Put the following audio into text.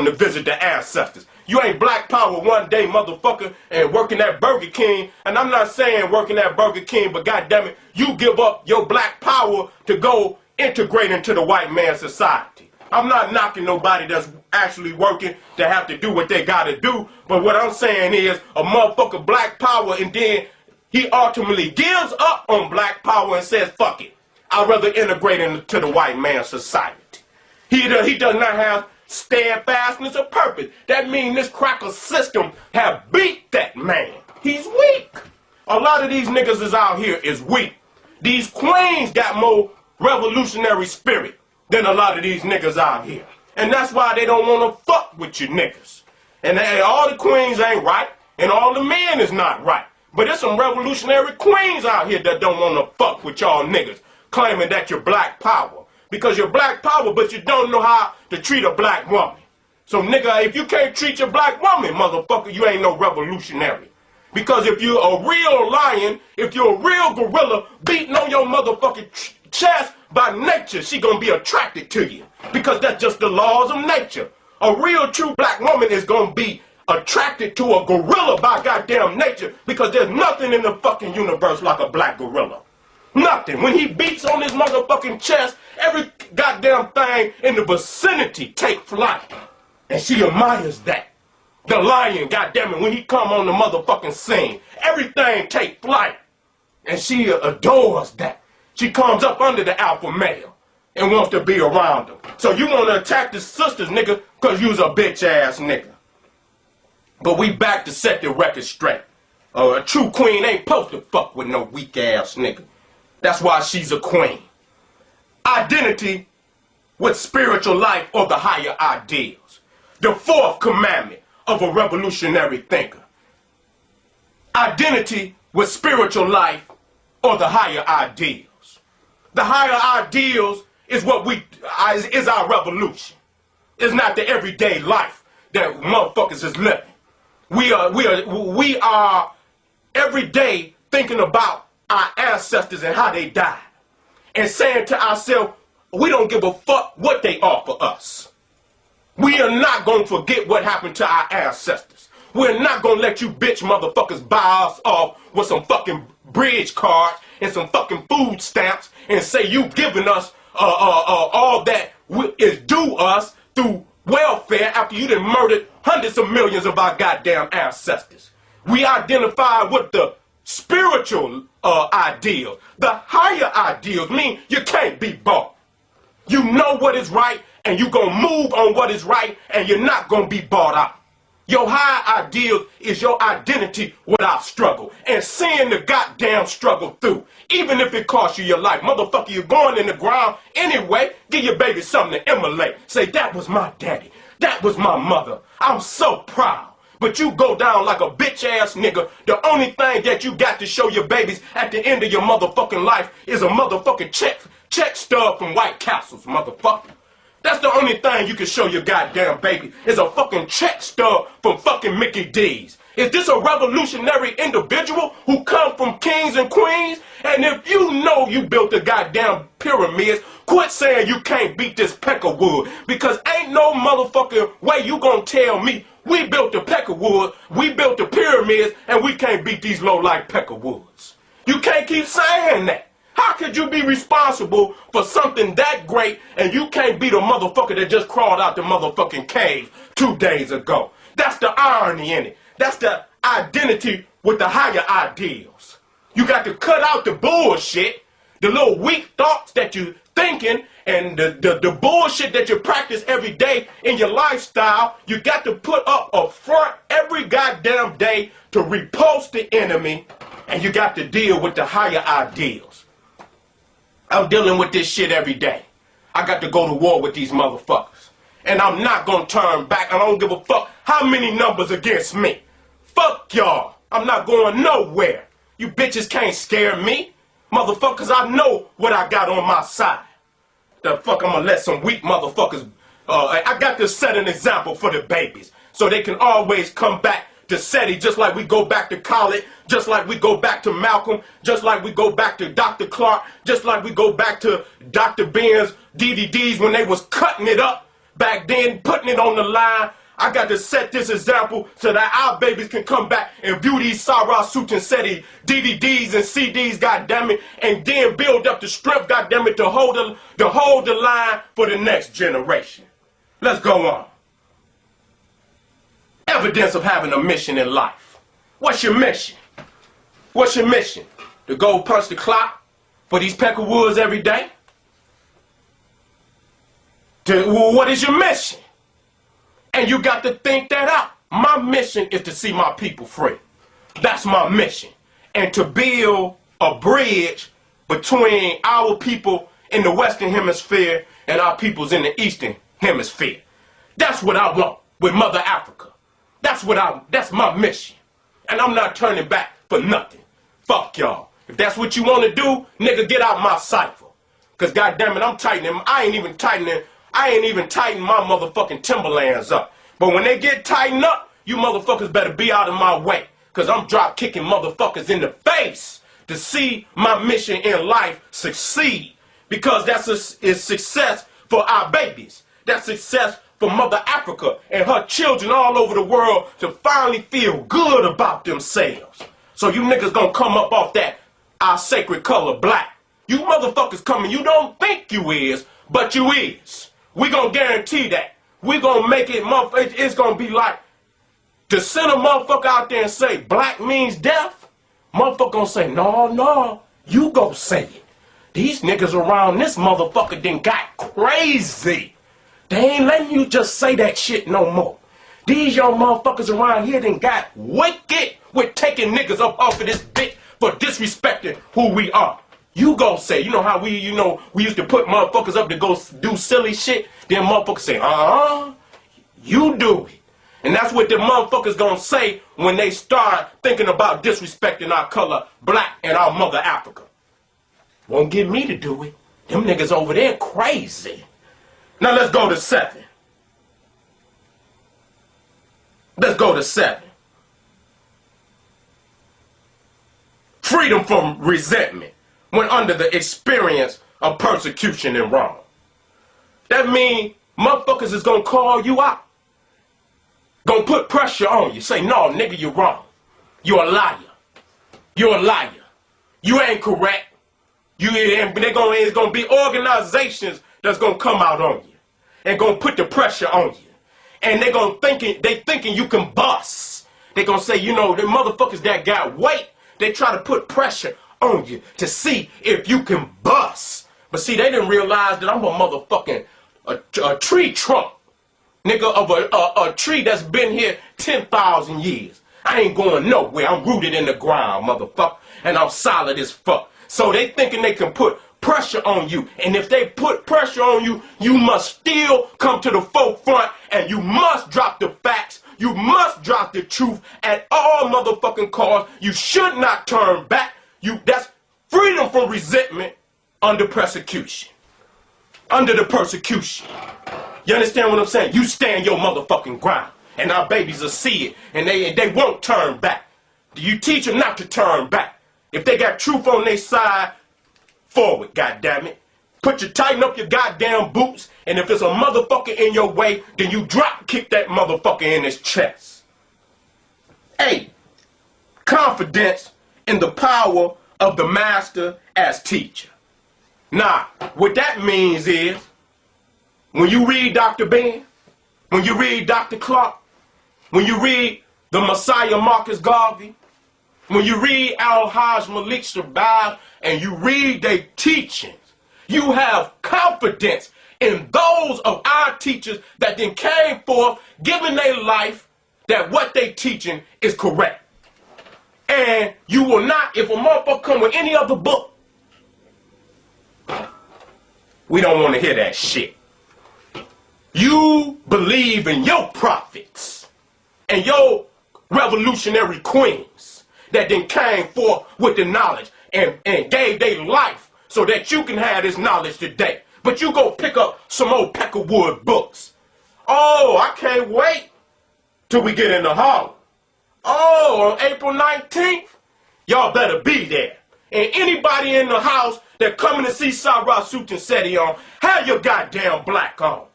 to visit the ancestors. You ain't black power one day, motherfucker, and working at Burger King. And I'm not saying working at Burger King, but goddammit, you give up your black power to go integrate into the white man's society. I'm not knocking nobody that's actually working to have to do what they gotta do, but what I'm saying is a motherfucker black power, and then he ultimately gives up on black power and says, fuck it, I'd rather integrate into the white man's society. He does not have steadfastness of purpose. That means this cracker system have beat that man. He's weak. A lot of these niggas is out here is weak. These queens got more revolutionary spirit than a lot of these niggas out here. And that's why they don't want to fuck with you niggas. And all the queens ain't right, and all the men is not right. But there's some revolutionary queens out here that don't want to fuck with y'all niggas, claiming that you're black power. Because you're black power, but you don't know how to treat a black woman. So nigga, if you can't treat your black woman, motherfucker, you ain't no revolutionary. Because if you're a real lion, if you're a real gorilla beating on your motherfucking chest, by nature, she gonna be attracted to you. Because that's just the laws of nature. A real true black woman is gonna be attracted to a gorilla by goddamn nature, because there's nothing in the fucking universe like a black gorilla. Nothing. When he beats on his motherfucking chest, every goddamn thing in the vicinity take flight. And she admires that. The lion, goddammit, when he come on the motherfucking scene, everything take flight. And she adores that. She comes up under the alpha male and wants to be around him. So you want to attack the sisters, nigga, because you's a bitch ass nigga. But we back to set the record straight. A true queen ain't supposed to fuck with no weak ass nigga. That's why she's a queen. Identity with spiritual life or the higher ideals. The fourth commandment of a revolutionary thinker. Identity with spiritual life or the higher ideals. The higher ideals is is our revolution. It's not the everyday life that motherfuckers is living. We are every day thinking about our ancestors and how they died, and saying to ourselves, we don't give a fuck what they offer us. We are not going to forget what happened to our ancestors. We're not going to let you bitch motherfuckers buy us off with some fucking bridge cards and some fucking food stamps and say you giving us all that is due us through welfare after you done murdered hundreds of millions of our goddamn ancestors. We identify with the spiritual ideals. The higher ideals mean you can't be bought. You know what is right, and you gonna move on what is right, and you're not gonna be bought out. Your higher ideals is your identity without struggle, and seeing the goddamn struggle through, even if it costs you your life. Motherfucker, you're going in the ground anyway. Give your baby something to emulate. Say, that was my daddy. That was my mother. I'm so proud. But you go down like a bitch ass nigga. The only thing that you got to show your babies at the end of your motherfucking life is a motherfucking check stub from White Castles, motherfucker. That's the only thing you can show your goddamn baby is a fucking check stub from fucking Mickey D's. Is this a revolutionary individual who come from kings and queens? And if you know you built the goddamn pyramids, quit saying you can't beat this peckerwood, because ain't no motherfucking way you gonna tell me we built the peckerwood, we built the pyramids, and we can't beat these low-life peckerwoods. You can't keep saying that. How could you be responsible for something that great and you can't beat a motherfucker that just crawled out the motherfucking cave 2 days ago? That's the irony in it. That's the identity with the higher ideals. You got to cut out the bullshit, the little weak thoughts that you're thinking, and the bullshit that you practice every day in your lifestyle. You got to put up a front every goddamn day to repulse the enemy, and you got to deal with the higher ideals. I'm dealing with this shit every day. I got to go to war with these motherfuckers. And I'm not gonna turn back. I don't give a fuck how many numbers against me. Fuck y'all. I'm not going nowhere. You bitches can't scare me. Motherfuckers, I know what I got on my side. The fuck I'm gonna let some weak motherfuckers... I got to set an example for the babies, so they can always come back to Seti, just like we go back to college, just like we go back to Malcolm, just like we go back to Dr. Clark, just like we go back to Dr. Ben's DVDs when they was cutting it up back then, putting it on the line. I got to set this example so that our babies can come back and view these Sara, Suten, Seti DVDs and CDs, goddammit, and then build up the strength, goddammit, to hold the line for the next generation. Let's go on. Evidence of having a mission in life. What's your mission? What's your mission? To go punch the clock for these Peckerwoods every day? What is your mission? And you got to think that out. My mission is to see my people free. That's my mission. And to build a bridge between our people in the Western Hemisphere and our peoples in the Eastern Hemisphere. That's what I want with Mother Africa. That's my mission. And I'm not turning back for nothing. Fuck y'all. If that's what you want to do, nigga, get out my cipher. Cause goddammit, I'm tightening. I ain't even tightening my motherfucking Timberlands up. But when they get tightened up, you motherfuckers better be out of my way. Cause I'm drop kicking motherfuckers in the face to see my mission in life succeed. Because is success for our babies. That's success for Mother Africa and her children all over the world to finally feel good about themselves. So you niggas gonna come up off that our sacred color black. You motherfuckers coming, you don't think you is, but you is. We gonna guarantee that. We gonna make it, it's gonna be like, to send a motherfucker out there and say black means death, motherfucker gonna say, no, you go say it. These niggas around this motherfucker done got crazy. They ain't letting you just say that shit no more. These young motherfuckers around here done got wicked with taking niggas up off of this bitch for disrespecting who we are. You go say, you know how we used to put motherfuckers up to go do silly shit? Then motherfuckers say, you do it. And that's what the motherfuckers gonna say when they start thinking about disrespecting our color, black, and our Mother Africa. Won't get me to do it. Them niggas over there crazy. Now let's go to 7. Let's go to 7. Freedom from resentment when under the experience of persecution and wrong. That means motherfuckers is gonna call you out. Gonna put pressure on you. Say, no, nigga, you're wrong. You're a liar. You're a liar. You ain't correct. It's gonna be organizations that's gonna come out on you and gonna put the pressure on you. And they thinking you can bust. They gonna say, the motherfuckers that got weight, they try to put pressure on you to see if you can bust. But see, they didn't realize that I'm a motherfucking a tree trunk. Nigga, of a tree that's been here 10,000 years. I ain't going nowhere. I'm rooted in the ground, motherfucker. And I'm solid as fuck. So they thinking they can put pressure on you. And if they put pressure on you, you must still come to the forefront and you must drop the facts. You must drop the truth at all motherfucking costs. You should not turn back. That's freedom from resentment under persecution. Under the persecution. You understand what I'm saying? You stand your motherfucking ground. And our babies will see it. And they won't turn back. You teach them not to turn back. If they got truth on their side, forward, goddammit. Tighten up your goddamn boots. And if there's a motherfucker in your way, then you drop kick that motherfucker in his chest. 8. Confidence in the power of the master as teacher. Now, what that means is, when you read Dr. Ben, when you read Dr. Clark, when you read the Messiah Marcus Garvey, when you read Al-Hajj Malik Shabazz, and you read their teachings, you have confidence in those of our teachers that then came forth, giving their life, that what they teaching is correct. And you will not, if a motherfucker come with any other book, we don't want to hear that shit. You believe in your prophets and your revolutionary queens that then came forth with the knowledge and gave their life so that you can have this knowledge today. But you go pick up some old Peckerwood books. Oh, I can't wait till we get in the Harlem. Oh, on April 19th, y'all better be there. And anybody in the house that coming to see Sara, Suten, Seti on, have your goddamn black on.